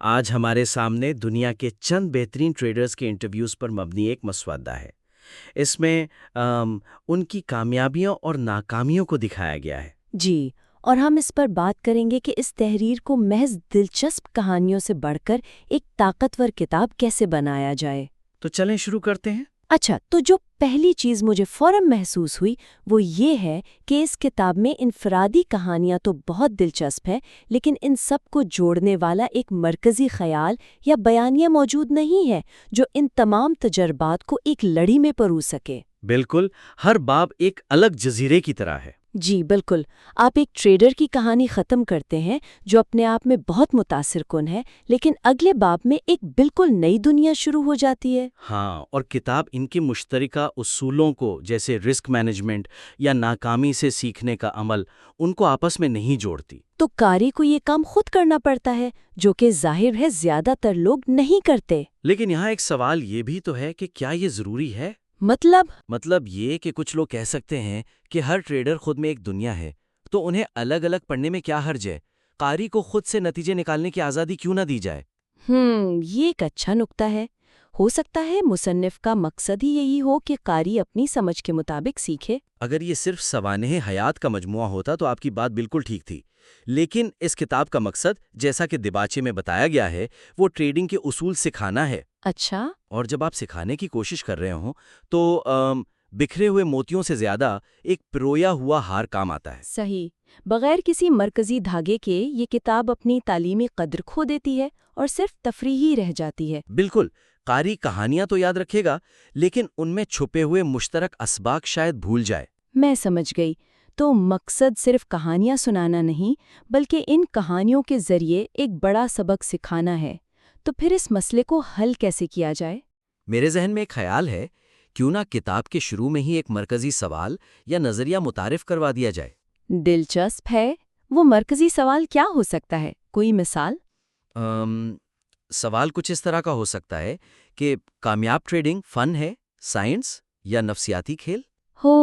آج ہمارے سامنے دنیا کے چند بہترین ٹریڈرز کے انٹرویوز پر مبنی ایک مسودہ ہے۔ اس میں ان کی کامیابیوں اور ناکامیوں کو دکھایا گیا ہے۔ جی، اور ہم اس پر بات کریں گے کہ اس تحریر کو محض دلچسپ کہانیوں سے بڑھ کر ایک طاقتور کتاب کیسے بنایا جائے۔ تو چلیں شروع کرتے ہیں۔ اچھا، تو جو پہلی چیز مجھے فوراً محسوس ہوئی وہ یہ ہے کہ اس کتاب میں انفرادی کہانیاں تو بہت دلچسپ ہیں، لیکن ان سب کو جوڑنے والا ایک مرکزی خیال یا بیانیہ موجود نہیں ہے جو ان تمام تجربات کو ایک لڑی میں پرو سکے۔ بالکل، ہر باب ایک الگ جزیرے کی طرح ہے۔ جی بالکل، آپ ایک ٹریڈر کی کہانی ختم کرتے ہیں جو اپنے آپ میں بہت متاثر کن ہے، لیکن اگلے باب میں ایک بالکل نئی دنیا شروع ہو جاتی ہے۔ ہاں، اور کتاب ان کے مشترکہ اصولوں کو، جیسے رسک مینجمنٹ یا ناکامی سے سیکھنے کا عمل، ان کو آپس میں نہیں جوڑتی۔ تو قاری کو یہ کام خود کرنا پڑتا ہے، جو کہ ظاہر ہے زیادہ تر لوگ نہیں کرتے۔ لیکن یہاں ایک سوال یہ بھی تو ہے کہ کیا یہ ضروری ہے؟ مطلب یہ کہ کچھ لوگ کہہ سکتے ہیں کہ ہر ٹریڈر خود میں ایک دنیا ہے، تو انہیں الگ الگ پڑھنے میں کیا حرج ہے؟ قاری کو خود سے نتیجے نکالنے کی آزادی کیوں نہ دی جائے؟ یہ ایک اچھا نکتہ ہے۔ ہو سکتا ہے مصنف کا مقصد ہی یہی ہو کہ قاری اپنی سمجھ کے مطابق سیکھے۔ اگر یہ صرف سوانح حیات کا مجموعہ ہوتا تو آپ کی بات بالکل ٹھیک تھی، لیکن اس کتاب کا مقصد، جیسا کہ دیباچے میں بتایا گیا ہے، وہ ٹریڈنگ کے اصول سکھانا ہے۔ اچھا، اور جب آپ سکھانے کی کوشش کر رہے ہوں تو بکھرے ہوئے موتیوں سے زیادہ ایک پرویا ہوا ہار کام آتا ہے۔ صحیح۔ بغیر کسی مرکزی دھاگے کے یہ کتاب اپنی تعلیمی قدر کھو دیتی ہے اور صرف تفریحی رہ جاتی ہے۔ بالکل، قاری کہانیاں تو یاد رکھے گا، لیکن ان میں چھپے ہوئے مشترک اسباق شاید بھول جائے۔ میں سمجھ گئی۔ تو مقصد صرف کہانیاں سنانا نہیں، بلکہ ان کہانیوں کے ذریعے ایک بڑا سبق سکھانا ہے۔ تو پھر اس مسئلے کو حل کیسے کیا جائے؟ میرے ذہن میں ایک خیال ہے، کیوں نہ کتاب کے شروع میں ہی ایک مرکزی سوال یا نظریہ متعارف کروا دیا جائے۔ دلچسپ ہے۔ وہ مرکزی سوال کیا ہو سکتا ہے؟ کوئی مثال؟ سوال کچھ اس طرح کا ہو سکتا ہے کہ کامیاب ٹریڈنگ فن ہے، سائنس یا نفسیاتی کھیل؟ ہو،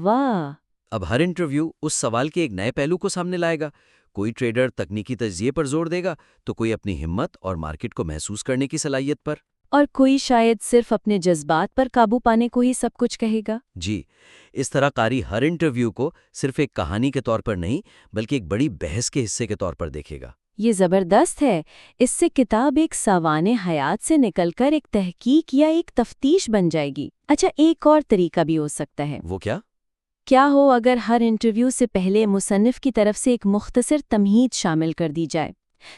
واہ! اب ہر انٹرویو اس سوال کے ایک نئے پہلو کو سامنے لائے گا۔ کوئی ٹریڈر تکنیکی تجزیے پر زور دے گا تو کوئی اپنی ہمت اور مارکیٹ کو محسوس کرنے کی صلاحیت پر۔ اور کوئی شاید صرف اپنے جذبات پر قابو پانے کو ہی سب کچھ کہے گا۔ جی، اس طرح قاری ہر انٹرویو کو صرف ایک کہانی کے طور پر نہیں، بلکہ ایک بڑی بحث کے حصے کے طور پر دیکھے گا۔ یہ زبردست ہے۔ اس سے کتاب ایک سوانح حیات سے نکل کر ایک تحقیق یا ایک تفتیش بن جائے گی۔ اچھا، ایک اور طریقہ بھی ہو سکتا ہے۔ وہ کیا؟ کیا ہو اگر ہر انٹرویو سے پہلے مصنف کی طرف سے ایک مختصر تمہید شامل کر دی جائے؟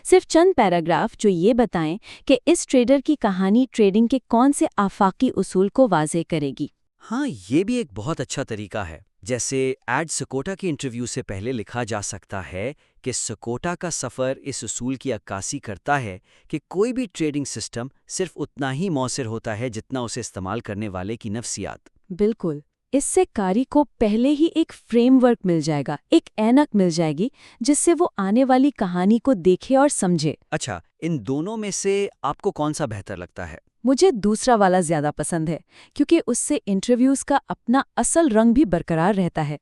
صرف چند پیراگراف جو یہ بتائیں کہ اس ٹریڈر کی کہانی ٹریڈنگ کے کون سے آفاقی اصول کو واضح کرے گی۔ ہاں، یہ بھی ایک بہت اچھا طریقہ ہے۔ جیسے ایڈ سکوٹا کی انٹرویو سے پہلے لکھا جا سکتا ہے کہ سکوٹا کا سفر اس اصول کی عکاسی کرتا ہے کہ کوئی بھی ٹریڈنگ سسٹم صرف اتنا ہی مؤثر ہوتا ہے جتنا اسے استعمال کرنے والے کی نفسیات۔ بالکل، اس سے قاری کو پہلے ہی ایک فریم ورک مل جائے گا، ایک اینک مل جائے گی جس سے وہ آنے والی کہانی کو دیکھے اور سمجھے۔ اچھا، ان دونوں میں سے آپ کو کون سا بہتر لگتا ہے؟ مجھے دوسرا والا زیادہ پسند ہے، کیونکہ اس سے انٹرویوز کا اپنا اصل رنگ بھی برقرار رہتا ہے۔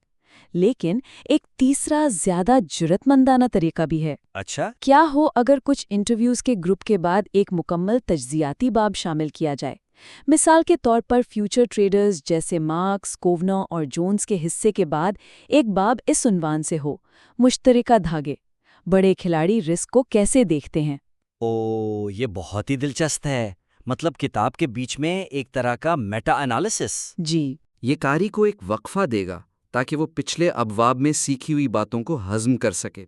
لیکن ایک تیسرا زیادہ جرأت مندانہ طریقہ بھی ہے۔ اچھا، کیا ہو اگر کچھ انٹرویوز کے گروپ کے بعد ایک مکمل تجزیاتی باب شامل کیا جائے؟ مثال کے طور پر فیوچر ٹریڈرز جیسے مارکس، کوونا اور جونز کے حصے کے بعد ایک باب اس عنوان سے ہو: مشترکہ دھاگے، بڑے کھلاڑی رسک کو کیسے دیکھتے ہیں؟ یہ بہت ہی دلچسپ ہے۔ مطلب کتاب کے بیچ میں ایک طرح کا میٹا انالیسس۔ جی، یہ قاری کو ایک وقفہ دے گا تاکہ وہ پچھلے ابواب میں سیکھی ہوئی باتوں کو ہضم کر سکے۔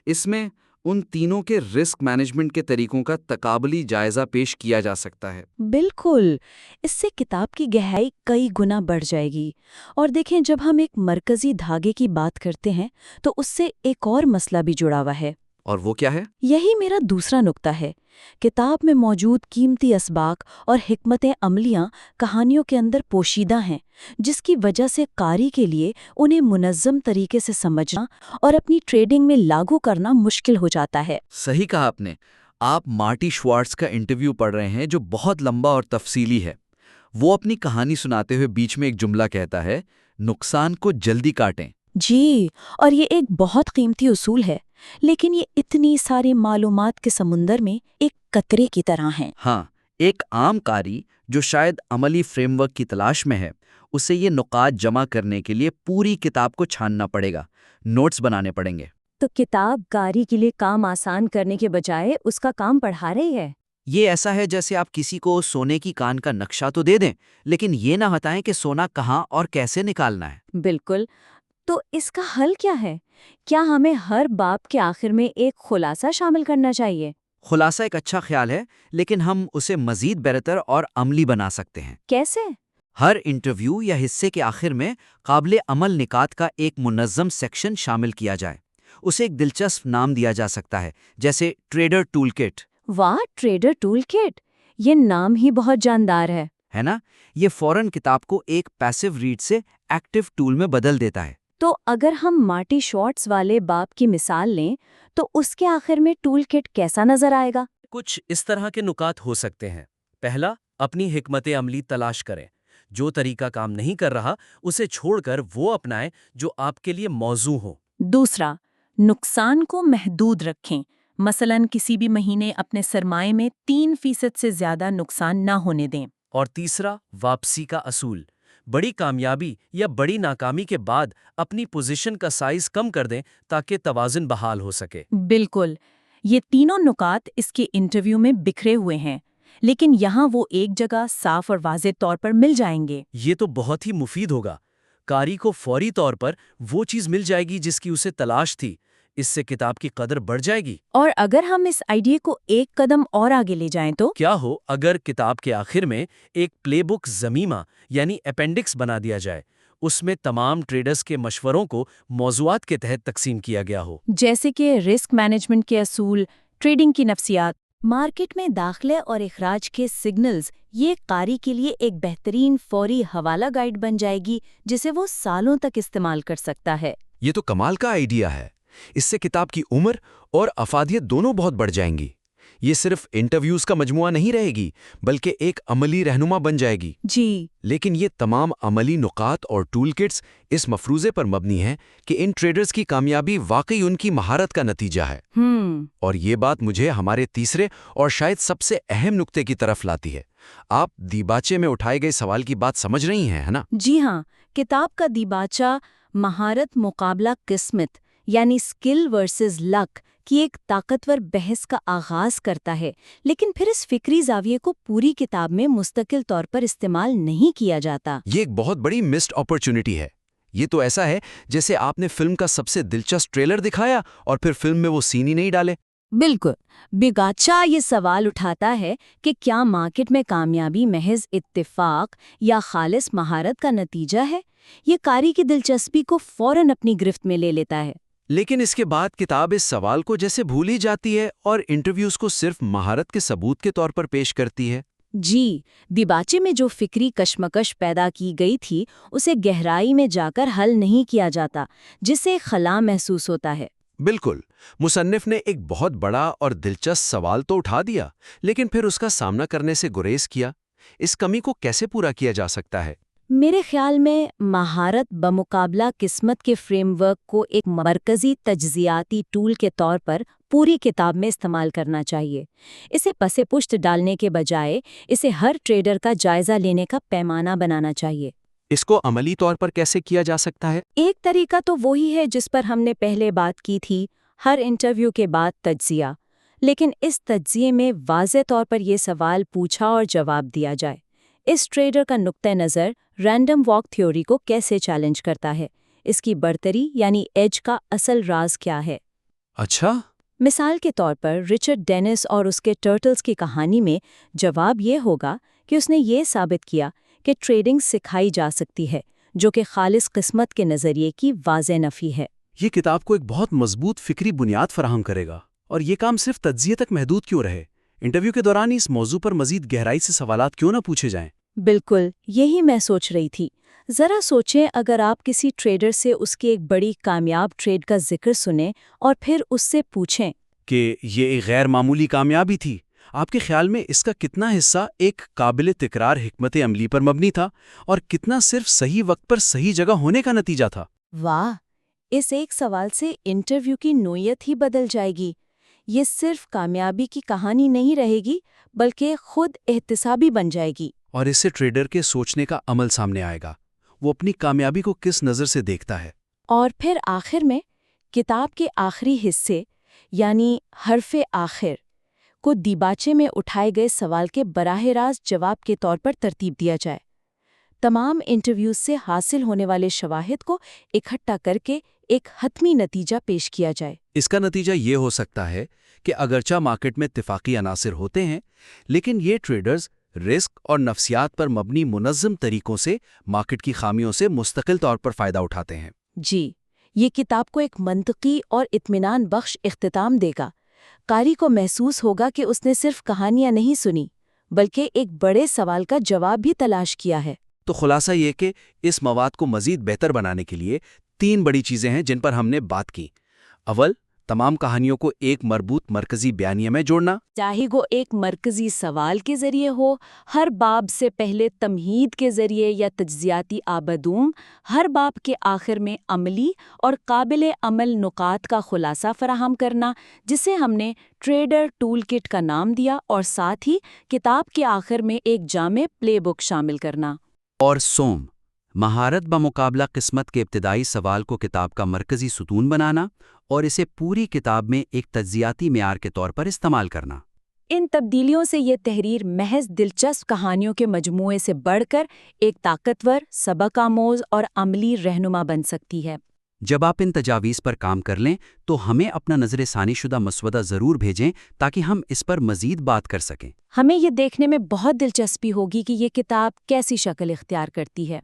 اس میں ان تینوں کے رسک مینجمنٹ کے طریقوں کا تقابلی جائزہ پیش کیا جا سکتا ہے۔ بالکل، اس سے کتاب کی گہرائی کئی گنا بڑھ جائے گی۔ اور دیکھیں، جب ہم ایک مرکزی دھاگے کی بات کرتے ہیں تو اس سے ایک اور مسئلہ بھی جڑا ہوا ہے۔ اور وہ کیا ہے؟ یہی میرا دوسرا نقطہ ہے۔ کتاب میں موجود قیمتی اسباق اور حکمتیں عملیاں کہانیوں کے اندر پوشیدہ ہیں، جس کی وجہ سے قاری کے لیے انہیں منظم طریقے سے سمجھنا اور اپنی ٹریڈنگ میں لاگو کرنا مشکل ہو جاتا ہے۔ صحیح کہا آپ نے۔ آپ مارٹی شوارٹز کا انٹرویو پڑھ رہے ہیں جو بہت لمبا اور تفصیلی ہے۔ وہ اپنی کہانی سناتے ہوئے بیچ میں ایک جملہ کہتا ہے: نقصان کو جلدی کاٹیں۔ جی، اور یہ ایک بہت قیمتی اصول ہے۔ لیکن یہ اتنی ساری معلومات کے سمندر میں ایک قطرے کی طرح ہیں۔ ہاں، ایک عام قاری جو شاید عملی فریم ورک کی تلاش میں ہے، اسے یہ نکات جمع کرنے کے لیے پوری کتاب کو چھاننا پڑے گا، نوٹس بنانے پڑیں گے۔ تو کتاب قاری کے لیے کام آسان کرنے کے بجائے اس کا کام بڑھا رہی ہے۔ یہ ایسا ہے جیسے آپ کسی کو سونے کی کان کا نقشہ تو دے دیں، لیکن یہ نہ بتائیں کہ سونا کہاں اور کیسے نکالنا ہے۔ بالکل۔ تو اس کا حل کیا ہے؟ کیا ہمیں ہر باب کے آخر میں ایک خلاصہ شامل کرنا چاہیے؟ خلاصہ ایک اچھا خیال ہے، لیکن ہم اسے مزید بہتر اور عملی بنا سکتے ہیں۔ کیسے؟ ہر انٹرویو یا حصے کے آخر میں قابل عمل نکات کا ایک منظم سیکشن شامل کیا جائے۔ اسے ایک دلچسپ نام دیا جا سکتا ہے، جیسے ٹریڈر ٹول کٹ۔ واہ، ٹریڈر ٹول کٹ! یہ نام ہی بہت جاندار ہے نا؟ یہ فوراً کتاب کو ایک پیسو ریڈ سے ایکٹیو ٹول میں بدل دیتا ہے۔ تو اگر ہم مارٹی شارٹس والے باب کی مثال لیں تو اس کے آخر میں ٹول کٹ کیسا نظر آئے گا؟ کچھ اس طرح کے نکات ہو سکتے ہیں۔ پہلا، اپنی حکمت عملی تلاش کریں۔ جو طریقہ کام نہیں کر رہا اسے چھوڑ کر وہ اپنائیں جو آپ کے لیے موزوں ہو۔ دوسرا، نقصان کو محدود رکھیں۔ مثلاً کسی بھی مہینے اپنے سرمائے میں 3% سے زیادہ نقصان نہ ہونے دیں۔ اور تیسرا، واپسی کا اصول۔ بڑی کامیابی یا بڑی ناکامی کے بعد اپنی پوزیشن کا سائز کم کر دیں تاکہ توازن بحال ہو سکے۔ بالکل، یہ تینوں نکات اس کے انٹرویو میں بکھرے ہوئے ہیں، لیکن یہاں وہ ایک جگہ صاف اور واضح طور پر مل جائیں گے۔ یہ تو بہت ہی مفید ہوگا۔ قاری کو فوری طور پر وہ چیز مل جائے گی جس کی اسے تلاش تھی۔ اس سے کتاب کی قدر بڑھ جائے گی۔ اور اگر ہم اس آئیڈیا کو ایک قدم اور آگے لے جائیں تو کیا ہو اگر کتاب کے آخر میں ایک پلے بک ضمیمہ یعنی اپینڈکس بنا دیا جائے؟ اس میں تمام ٹریڈرز کے مشوروں کو موضوعات کے تحت تقسیم کیا گیا ہو، جیسے کہ رسک مینجمنٹ کے اصول، ٹریڈنگ کی نفسیات، مارکیٹ میں داخلے اور اخراج کے سگنلز۔ یہ قاری کے لیے ایک بہترین فوری حوالہ گائیڈ بن جائے گی جسے وہ سالوں تک استعمال کر سکتا ہے۔ یہ تو کمال کا آئیڈیا ہے۔ اس سے کتاب کی عمر اور افادیت دونوں بہت بڑھ جائیں گی۔ یہ صرف انٹرویوز کا مجموعہ نہیں رہے گی بلکہ ایک عملی رہنما بن جائے گی۔ جی، لیکن یہ تمام عملی نکات اور ٹول کٹس اس مفروضے پر مبنی ہیں کہ ان ٹریڈرز کی کامیابی واقعی ان کی مہارت کا نتیجہ ہے۔ اور یہ بات مجھے ہمارے تیسرے اور شاید سب سے اہم نقطے کی طرف لاتی ہے۔ آپ دیباچے میں اٹھائے گئے سوال کی بات سمجھ رہی ہیں، ہے نا؟ جی ہاں، کتاب کا دیباچہ مہارت مقابلہ قسمت یعنی اسکل ورسز لک کی ایک طاقتور بحث کا آغاز کرتا ہے، لیکن پھر اس فکری زاویے کو پوری کتاب میں مستقل طور پر استعمال نہیں کیا جاتا۔ یہ ایک بہت بڑی مسڈ اپرچونٹی ہے۔ یہ تو ایسا ہے جیسے آپ نے فلم کا سب سے دلچسپ ٹریلر دکھایا اور پھر فلم میں وہ سین ہی نہیں ڈالے۔ بالکل۔ بیگاچا یہ سوال اٹھاتا ہے کہ کیا مارکیٹ میں کامیابی محض اتفاق یا خالص مہارت کا نتیجہ ہے؟ یہ قاری کی دلچسپی کو فوراً اپنی گرفت میں لے لیتا ہے۔ لیکن اس کے بعد کتاب اس سوال کو جیسے بھول ہی جاتی ہے اور انٹرویوز کو صرف مہارت کے ثبوت کے طور پر پیش کرتی ہے۔ جی، دیباچے میں جو فکری کشمکش پیدا کی گئی تھی اسے گہرائی میں جا کر حل نہیں کیا جاتا، جس سے خلا محسوس ہوتا ہے۔ بالکل، مصنف نے ایک بہت بڑا اور دلچسپ سوال تو اٹھا دیا لیکن پھر اس کا سامنا کرنے سے گریز کیا۔ اس کمی کو کیسے پورا کیا جا سکتا ہے؟ میرے خیال میں مہارت بمقابلہ قسمت کے فریم ورک کو ایک مرکزی تجزیاتی ٹول کے طور پر پوری کتاب میں استعمال کرنا چاہیے۔ اسے پس پشت ڈالنے کے بجائے اسے ہر ٹریڈر کا جائزہ لینے کا پیمانہ بنانا چاہیے۔ اس کو عملی طور پر کیسے کیا جا سکتا ہے؟ ایک طریقہ تو وہی ہے جس پر ہم نے پہلے بات کی تھی، ہر انٹرویو کے بعد تجزیہ۔ لیکن اس تجزیے میں واضح طور پر یہ سوال پوچھا اور جواب دیا جائے: اس ٹریڈر کا نقطہ نظر رینڈم واک تھیوری کو کیسے چیلنج کرتا ہے؟ اس کی برتری یعنی ایج کا اصل راز کیا ہے؟ اچھا، مثال کے طور پر رچرڈ ڈینس اور اس کے ٹرٹلز کی کہانی میں جواب یہ ہوگا کہ اس نے یہ ثابت کیا کہ ٹریڈنگ سکھائی جا سکتی ہے، جو کہ خالص قسمت کے نظریے کی واضح نفی ہے۔ یہ کتاب کو ایک بہت مضبوط فکری بنیاد فراہم کرے گا، اور یہ کام صرف تجزیے تک محدود کیوں رہے؟ انٹرویو کے دوران اس موضوع پر مزید گہرائی سے سوالات کیوں نہ پوچھے جائیں؟ بالکل، یہی میں سوچ رہی تھی۔ ذرا سوچیں، اگر آپ کسی ٹریڈر سے اس کی ایک بڑی کامیاب ٹریڈ کا ذکر سنیں اور پھر اس سے پوچھیں کہ یہ ایک غیر معمولی کامیابی تھی، آپ کے خیال میں اس کا کتنا حصہ ایک قابل تکرار حکمت عملی پر مبنی تھا اور کتنا صرف صحیح وقت پر صحیح جگہ ہونے کا نتیجہ تھا؟ واہ، اس ایک سوال سے انٹرویو کی نوعیت ہی بدل جائے گی۔ یہ صرف کامیابی کی کہانی نہیں رہے گی بلکہ خود احتسابی بن جائے گی۔ اور اس سے ٹریڈر کے سوچنے کا عمل سامنے آئے گا، وہ اپنی کامیابی کو کس نظر سے دیکھتا ہے۔ اور پھر آخر میں کتاب کے آخری حصے یعنی حرف آخر کو دیباچے میں اٹھائے گئے سوال کے براہ راست جواب کے طور پر ترتیب دیا جائے۔ تمام انٹرویوز سے حاصل ہونے والے شواہد کو اکٹھا کر کے ایک حتمی نتیجہ پیش کیا جائے۔ اس کا نتیجہ یہ ہو سکتا ہے کہ اگرچہ مارکیٹ میں اتفاقی عناصر ہوتے ہیں، لیکن یہ ٹریڈرز رسک اور نفسیات پر مبنی منظم طریقوں سے مارکیٹ کی خامیوں سے مستقل طور پر فائدہ اٹھاتے ہیں۔ جی، یہ کتاب کو ایک منطقی اور اطمینان بخش اختتام دے گا۔ قاری کو محسوس ہوگا کہ اس نے صرف کہانیاں نہیں سنی بلکہ ایک بڑے سوال کا جواب بھی تلاش کیا ہے۔ تو خلاصہ یہ کہ اس مواد کو مزید بہتر بنانے کے لیے 3 بڑی چیزیں ہیں جن پر ہم نے بات کی۔ اول، تمام کہانیوں کو ایک مربوط مرکزی بیانیے میں جوڑنا، چاہے وہ ایک مرکزی سوال کے ذریعے ہو، ہر باب سے پہلے تمہید کے ذریعے یا تجزیاتی آبدوم، ہر باب کے آخر میں عملی اور قابل عمل نکات کا خلاصہ فراہم کرنا، جسے ہم نے ٹریڈر ٹول کٹ کا نام دیا، اور ساتھ ہی کتاب کے آخر میں ایک جامع پلے بک شامل کرنا۔ اور سوم، مہارت بمقابلہ قسمت کے ابتدائی سوال کو کتاب کا مرکزی ستون بنانا اور اسے پوری کتاب میں ایک تجزیاتی معیار کے طور پر استعمال کرنا۔ ان تبدیلیوں سے یہ تحریر محض دلچسپ کہانیوں کے مجموعے سے بڑھ کر ایک طاقتور، سبق آموز اور عملی رہنما بن سکتی ہے۔ جب آپ ان تجاویز پر کام کر لیں تو ہمیں اپنا نظر ثانی شدہ مسودہ ضرور بھیجیں تاکہ ہم اس پر مزید بات کر سکیں۔ ہمیں یہ دیکھنے میں بہت دلچسپی ہوگی کہ یہ کتاب کیسی شکل اختیار کرتی ہے۔